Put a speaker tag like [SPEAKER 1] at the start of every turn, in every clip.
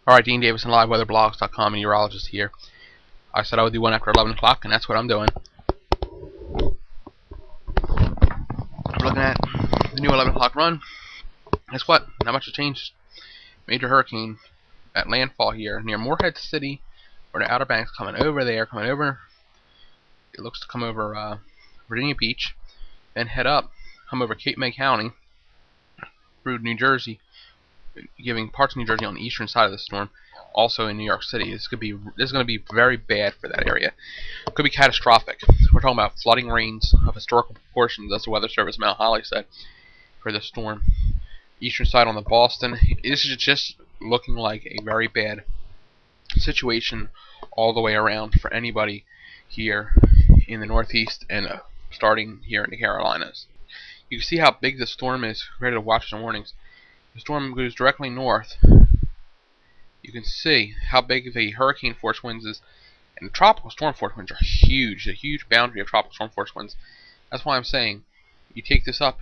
[SPEAKER 1] Alright, Dean Davison, liveweatherblogs.com, meteorologist here. I said I would do one after 11 o'clock, and that's what I'm doing. We're looking at the new 11 o'clock run. Guess what? Not much has changed. Major hurricane at landfall here near Morehead City, or the Outer Banks, coming over there, it looks to come over Virginia Beach, then head up, come over Cape May County, through New Jersey, giving parts of New Jersey on the eastern side of the storm, also in New York City. This is going to be very bad for that area. It could be catastrophic. We're talking about flooding rains of historical proportions, as the Weather Service Mount Holly said, for this storm. Eastern side on the Boston. This is just looking like a very bad situation all the way around for anybody here in the Northeast and starting here in the Carolinas. You can see how big the storm is compared to watches and warnings. The storm goes directly north. You can see how big the hurricane force winds is, and the tropical storm force winds are huge. A huge boundary of tropical storm force winds. That's why I'm saying you take this up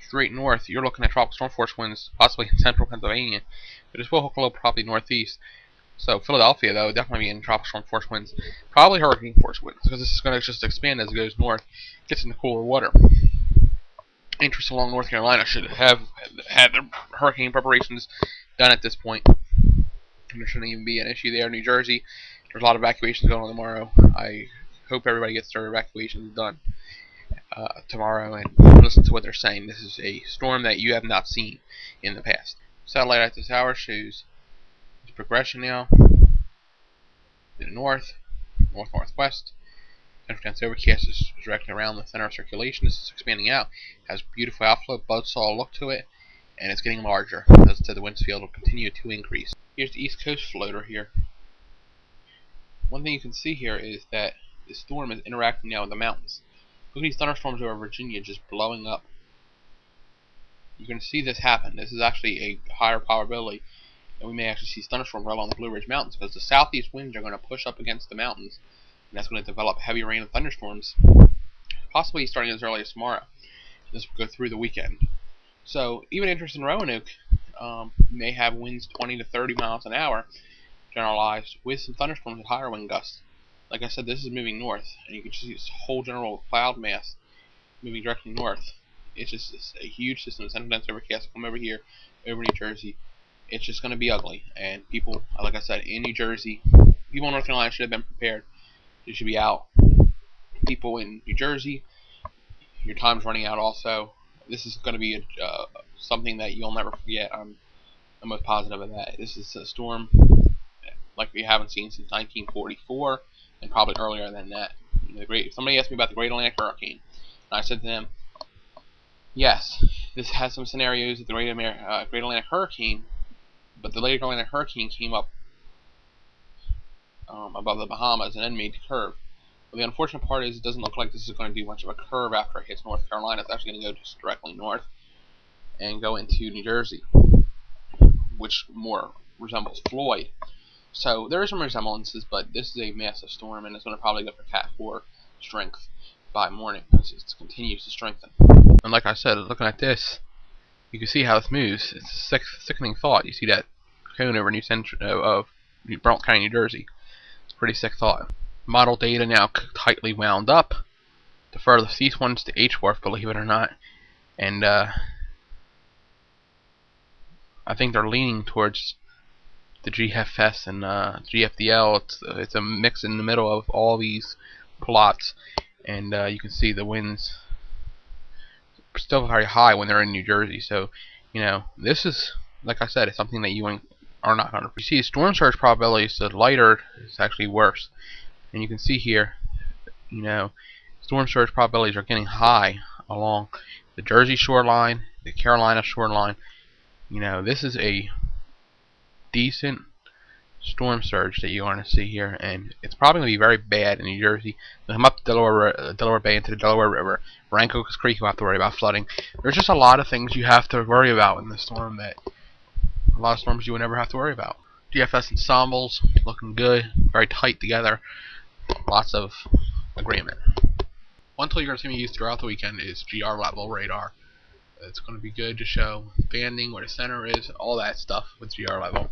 [SPEAKER 1] straight north, you're looking at tropical storm force winds possibly in central Pennsylvania, but this will hook a little probably northeast. So Philadelphia, though, definitely be in tropical storm force winds, probably hurricane force winds, because this is going to just expand as it goes north, gets into cooler water. Interests along North Carolina should have had their hurricane preparations done at this point. There shouldn't even be an issue there. New Jersey, there's a lot of evacuations going on tomorrow. I hope everybody gets their evacuations done tomorrow and listen to what they're saying. This is a storm that you have not seen in the past. Satellite at this hour shows its progression now to the north, northwest. Central dense overcast is directly around the center of circulation. This is expanding out. It has beautiful outflow, buzzsaw look to it, and it's getting larger. As I said, the wind field will continue to increase. Here's the East Coast floater here. One thing you can see here is that the storm is interacting now with the mountains. Look at these thunderstorms over Virginia just blowing up. You're going to see this happen. This is actually a higher probability that we may actually see thunderstorms right along the Blue Ridge Mountains, because the southeast winds are going to push up against the mountains, and that's going to develop heavy rain and thunderstorms, possibly starting as early as tomorrow. This will go through the weekend. So even interest in Roanoke may have winds 20 to 30 miles an hour, generalized, with some thunderstorms with higher wind gusts. Like I said, this is moving north, and you can just see this whole general cloud mass moving directly north. It's a huge system. The central dense overcast come over here, over New Jersey. It's just going to be ugly, and people, like I said, in New Jersey, people in North Carolina should have been prepared. You should be out. People in New Jersey, your time's running out also. This is going to be something that you'll never forget. I'm most positive of that. This is a storm like we haven't seen since 1944, and probably earlier than that. Somebody asked me about the Great Atlantic Hurricane, and I said to them, yes, this has some scenarios of the Great Atlantic Hurricane, but the later Atlantic Hurricane came up above the Bahamas and then made the curve. But the unfortunate part is it doesn't look like this is going to do much of a curve after it hits North Carolina. It's actually going to go just directly north and go into New Jersey, which more resembles Floyd. So there are some resemblances, but this is a massive storm, and it's going to probably go for Cat 4 strength by morning as it continues to strengthen. And like I said, looking at this, you can see how this moves. It's a sickening thought. You see that cone over of Blount County, New Jersey. It's a pretty sick thought. Model data now tightly wound up. The furthest east one's the H-Wharf, believe it or not. And I think they're leaning towards the GFS and GFDL. It's a mix in the middle of all these plots, and you can see the winds still very high when they're in New Jersey. So, you know, this is, like I said, it's something that you are not going to. You see, storm surge probabilities, the lighter is actually worse. And you can see here, you know, storm surge probabilities are getting high along the Jersey shoreline, the Carolina shoreline. You know, this is a decent storm surge that you're going to see here, and it's probably going to be very bad in New Jersey. They'll come up Delaware Bay into the Delaware River. Rancocas Creek, you have to worry about flooding. There's just a lot of things you have to worry about in the storm that a lot of storms you would never have to worry about. GFS ensembles looking good, very tight together. Lots of agreement. One tool you're going to see me use throughout the weekend is GR level radar. It's going to be good to show banding, where the center is, all that stuff with GR level.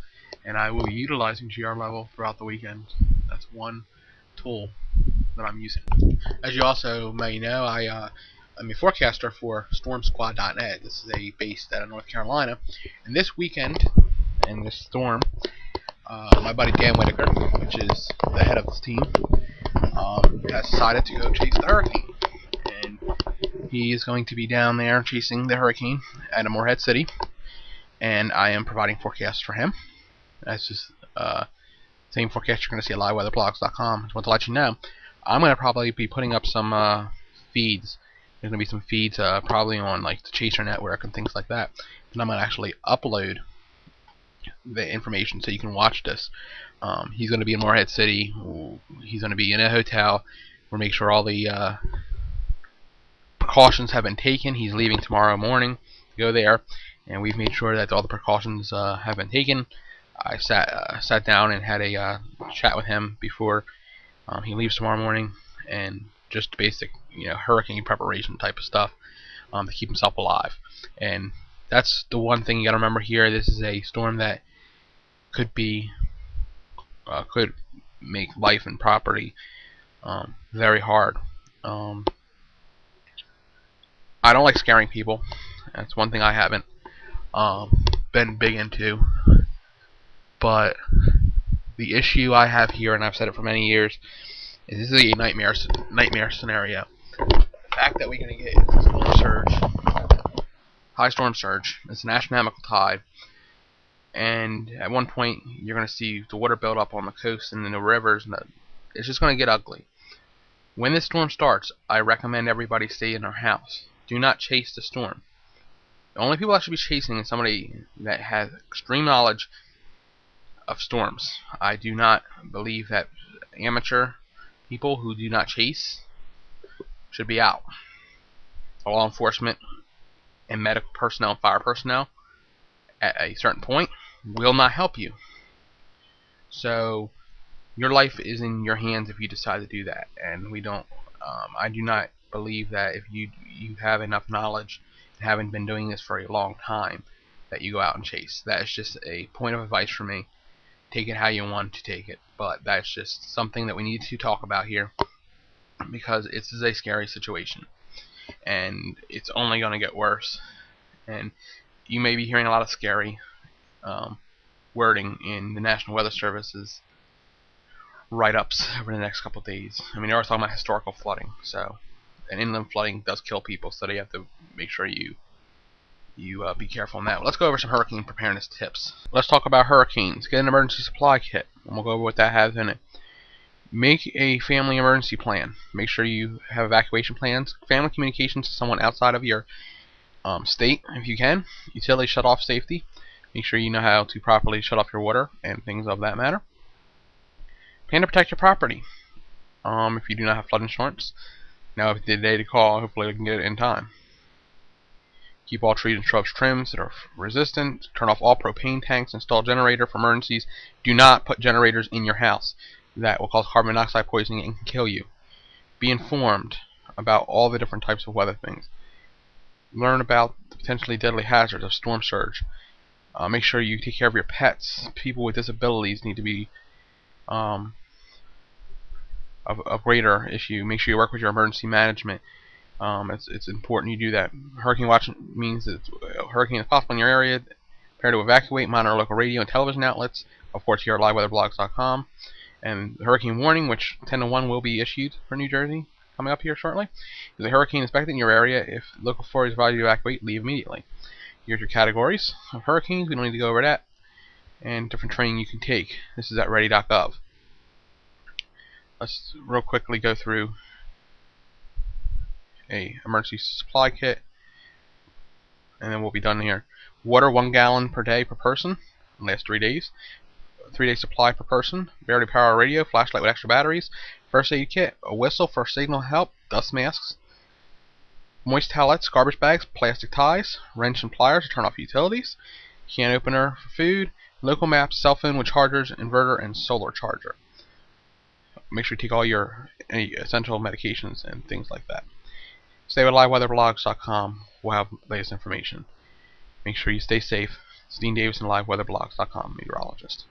[SPEAKER 1] and I will be utilizing GR level throughout the weekend. That's one tool that I'm using. As you also may know, I'm a forecaster for StormSquad.net. This is a base out of North Carolina, and this weekend, in this storm, my buddy Dan Whitaker, which is the head of this team, has decided to go chase the hurricane, and he is going to be down there chasing the hurricane at Morehead City, and I am providing forecasts for him. That's just same forecast you're going to see at liveweatherblogs.com. I just want to let you know, I'm going to probably be putting up some feeds. There's going to be some feeds probably on like the Chaser Network and things like that. And I'm going to actually upload the information so you can watch this. He's going to be in Morehead City. He's going to be in a hotel. We'll make sure all the precautions have been taken. He's leaving tomorrow morning to go there, and we've made sure that all the precautions have been taken. I sat down and had a chat with him before he leaves tomorrow morning, and just basic, hurricane preparation type of stuff to keep himself alive. And that's the one thing you got to remember here. This is a storm that could make life and property very hard. I don't like scaring people. That's one thing I haven't been big into. But the issue I have here, and I've said it for many years, is this is a nightmare scenario. The fact that we're going to get storm surge, high storm surge, it's an astronomical tide, and at one point you're going to see the water build up on the coast and in the rivers, and it's just going to get ugly. When this storm starts, I recommend everybody stay in their house. Do not chase the storm. The only people I should be chasing is somebody that has extreme knowledge of storms. I do not believe that amateur people who do not chase should be out. Law enforcement and medical personnel and fire personnel at a certain point will not help you. So your life is in your hands if you decide to do that, and we don't. I do not believe that if you have enough knowledge and haven't been doing this for a long time that you go out and chase. That is just a point of advice for me. Take it how you want to take it, but that's just something that we need to talk about here, because this is a scary situation, and it's only going to get worse. And you may be hearing a lot of scary wording in the National Weather Service's write-ups over the next couple of days. I mean, they're always talking about historical flooding, and inland flooding does kill people, so you have to make sure you be careful on that. Let's go over some hurricane preparedness tips. Let's talk about hurricanes. Get an emergency supply kit, and we'll go over what that has in it. Make a family emergency plan. Make sure you have evacuation plans. Family communications to someone outside of your state, if you can. Utility shut-off safety. Make sure you know how to properly shut off your water and things of that matter. Plan to protect your property. If you do not have flood insurance, now if it's the day to call, hopefully we can get it in time. Keep all trees and shrubs trimmed that are resistant. Turn off all propane tanks. Install generator for emergencies. Do not put generators in your house. That will cause carbon monoxide poisoning and can kill you. Be informed about all the different types of weather things. Learn about the potentially deadly hazards of storm surge. Make sure you take care of your pets. People with disabilities need to be of a greater issue. Make sure you work with your emergency management. It's important you do that. Hurricane watch means that a hurricane is possible in your area. Prepare to evacuate. Monitor local radio and television outlets. Of course, here at liveweatherblogs.com. And the hurricane warning, which 10 to 1 will be issued for New Jersey coming up here shortly. If a hurricane is expected in your area, if local authorities advise you to evacuate, leave immediately. Here's your categories of hurricanes. We don't need to go over that. And different training you can take. This is at ready.gov. Let's real quickly go through a emergency supply kit, and then we'll be done here. Water 1 gallon per day per person. Last 3 days. 3-day supply per person. Battery power radio. Flashlight with extra batteries. First aid kit. A whistle for signal help. Dust masks. Moist towelettes. Garbage bags. Plastic ties. Wrench and pliers to turn off utilities. Can opener for food. Local maps. Cell phone with chargers. Inverter and solar charger. Make sure you take all your essential medications and things like that. Stay with liveweatherblogs.com. We'll have latest information. Make sure you stay safe. It's Dean Davis and liveweatherblogs.com, meteorologist.